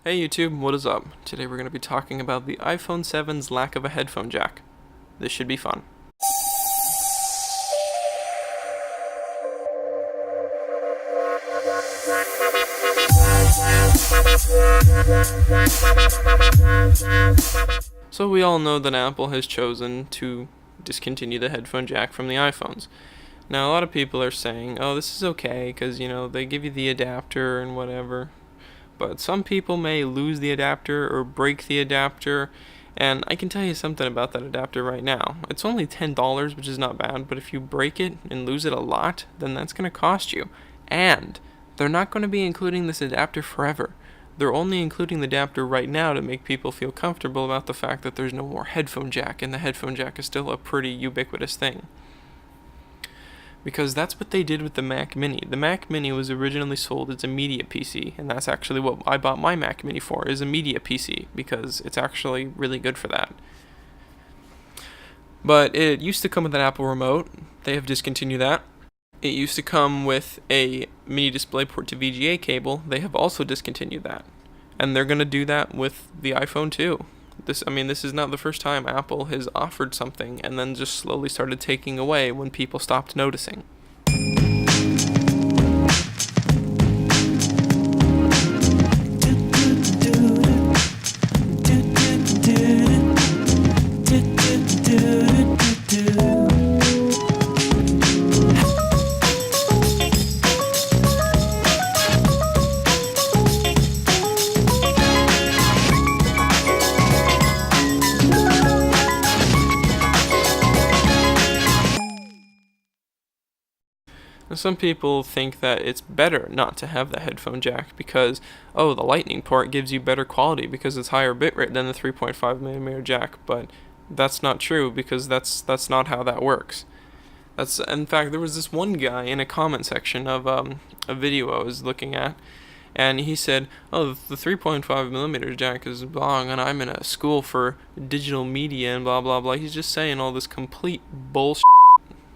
Hey YouTube, what is up? Today we're going to be talking about the iPhone 7's lack of a headphone jack. This should be fun. So we all know that Apple has chosen to discontinue the headphone jack from the iPhones. Now a lot of people are saying, oh, this is okay because, they give you the adapter and whatever. But some people may lose the adapter or break the adapter, and I can tell you something about that adapter right now. It's only $10, which is not bad, but if you break it and lose it a lot, then that's going to cost you. And they're not going to be including this adapter forever. They're only including the adapter right now to make people feel comfortable about the fact that there's no more headphone jack, and the headphone jack is still a pretty ubiquitous thing. Because that's what they did with the Mac Mini. The Mac Mini was originally sold as a media PC, and that's actually what I bought my Mac Mini for, is a media PC, because it's actually really good for that. But it used to come with an Apple remote. They have discontinued that. It used to come with a mini DisplayPort to VGA cable. They have also discontinued that. And they're going to do that with the iPhone too. This is not the first time Apple has offered something and then just slowly started taking away when people stopped noticing. Some people think that it's better not to have the headphone jack because, the lightning port gives you better quality because it's higher bitrate than the 3.5mm jack, but that's not true because that's not how that works. In fact, there was this one guy in a comment section of a video I was looking at, and he said, oh, the 3.5mm jack is wrong, and I'm in a school for digital media and blah blah blah. He's just saying all this complete bullshit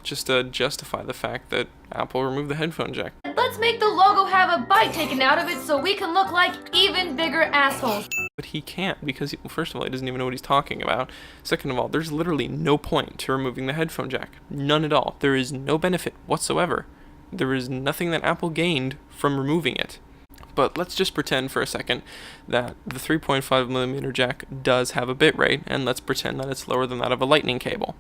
just to justify the fact that Apple removed the headphone jack. Let's make the logo have a bite taken out of it so we can look like even bigger assholes. But he can't because, first of all, he doesn't even know what he's talking about. Second of all, there's literally no point to removing the headphone jack. None at all. There is no benefit whatsoever. There is nothing that Apple gained from removing it. But let's just pretend for a second that the 3.5mm jack does have a bitrate, and let's pretend that it's lower than that of a lightning cable.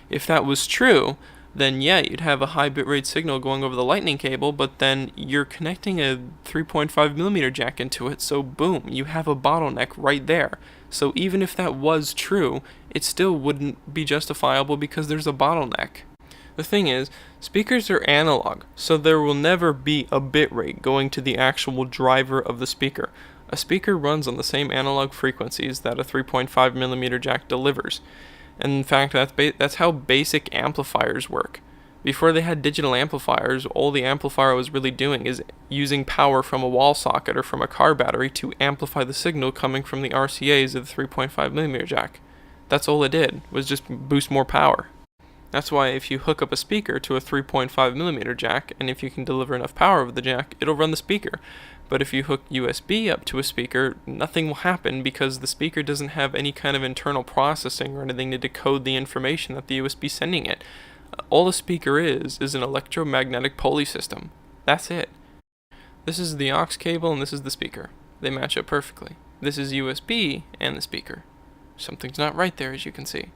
If that was true, then yeah, you'd have a high bitrate signal going over the lightning cable, but then you're connecting a 3.5mm jack into it, so boom, you have a bottleneck right there. So even if that was true, it still wouldn't be justifiable because there's a bottleneck. The thing is, speakers are analog, so there will never be a bitrate going to the actual driver of the speaker. A speaker runs on the same analog frequencies that a 3.5mm jack delivers. And in fact, that's how basic amplifiers work. Before they had digital amplifiers, all the amplifier was really doing is using power from a wall socket or from a car battery to amplify the signal coming from the RCAs of the 3.5mm jack. That's all it did, was just boost more power. That's why if you hook up a speaker to a 3.5mm jack, and if you can deliver enough power over the jack, it'll run the speaker. But if you hook USB up to a speaker, nothing will happen because the speaker doesn't have any kind of internal processing or anything to decode the information that the USB is sending it. All a speaker is an electromagnetic pulley system. That's it. This is the aux cable and this is the speaker. They match up perfectly. This is USB and the speaker. Something's not right there, as you can see.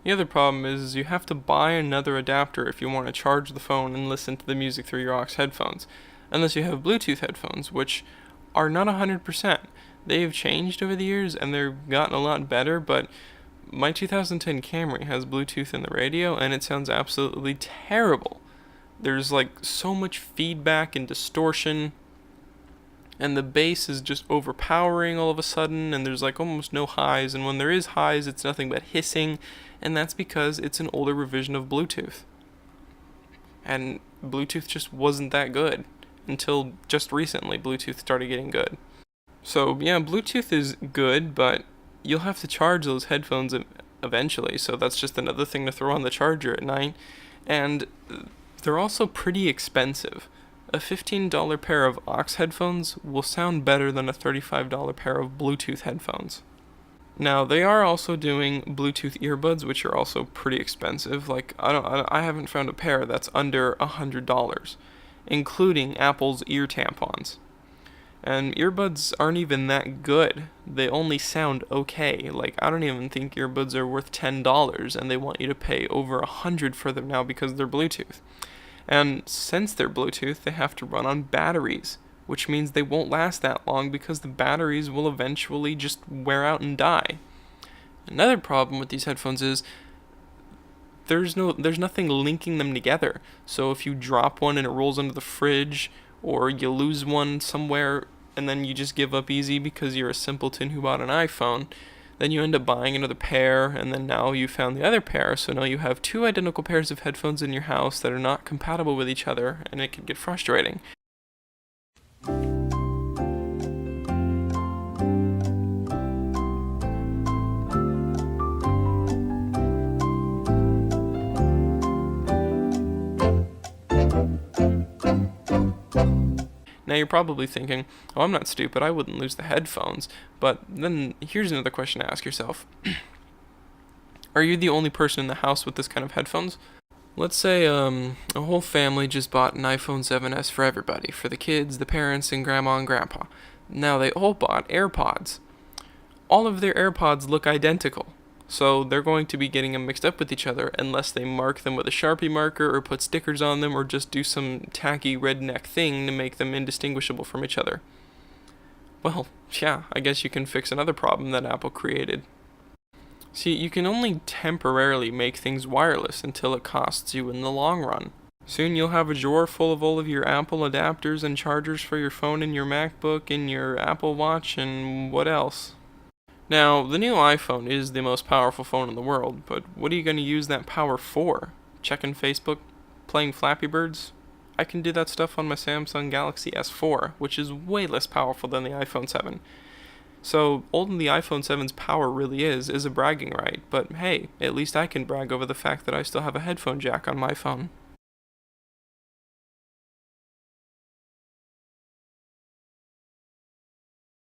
The other problem is you have to buy another adapter if you want to charge the phone and listen to the music through your aux headphones. Unless you have Bluetooth headphones, which are not 100%. They've changed over the years and they've gotten a lot better, but my 2010 Camry has Bluetooth in the radio and it sounds absolutely terrible. There's so much feedback and distortion, and the bass is just overpowering all of a sudden, and there's almost no highs, and when there is highs, it's nothing but hissing, and that's because it's an older revision of Bluetooth. And Bluetooth just wasn't that good. Until just recently, Bluetooth started getting good. So yeah, Bluetooth is good, but you'll have to charge those headphones eventually, so that's just another thing to throw on the charger at night. And they're also pretty expensive. A $15 pair of aux headphones will sound better than a $35 pair of Bluetooth headphones. Now, they are also doing Bluetooth earbuds, which are also pretty expensive. Like, I haven't found a pair that's under $100, including Apple's ear tampons. And earbuds aren't even that good. They only sound okay. Like, I don't even think earbuds are worth $10, and they want you to pay over $100 for them now because they're Bluetooth. And since they're Bluetooth, they have to run on batteries, which means they won't last that long because the batteries will eventually just wear out and die. Another problem with these headphones is there's nothing linking them together. So if you drop one and it rolls under the fridge, or you lose one somewhere and then you just give up easy because you're a simpleton who bought an iPhone, then you end up buying another pair, and then now you found the other pair, so now you have two identical pairs of headphones in your house that are not compatible with each other, and it can get frustrating. Now you're probably thinking, oh, I'm not stupid, I wouldn't lose the headphones. But then here's another question to ask yourself. Are you the only person in the house with this kind of headphones? Let's say a whole family just bought an iPhone 7s for everybody, for the kids, the parents, and grandma and grandpa. Now they all bought AirPods. All of their AirPods look identical. So they're going to be getting them mixed up with each other unless they mark them with a Sharpie marker or put stickers on them or just do some tacky redneck thing to make them indistinguishable from each other. Well, yeah, I guess you can fix another problem that Apple created. See, you can only temporarily make things wireless until it costs you in the long run. Soon you'll have a drawer full of all of your Apple adapters and chargers for your phone and your MacBook and your Apple Watch and what else? Now, the new iPhone is the most powerful phone in the world, but what are you going to use that power for? Checking Facebook? Playing Flappy Birds? I can do that stuff on my Samsung Galaxy S4, which is way less powerful than the iPhone 7. So, all the iPhone 7's power really is a bragging right, but hey, at least I can brag over the fact that I still have a headphone jack on my phone.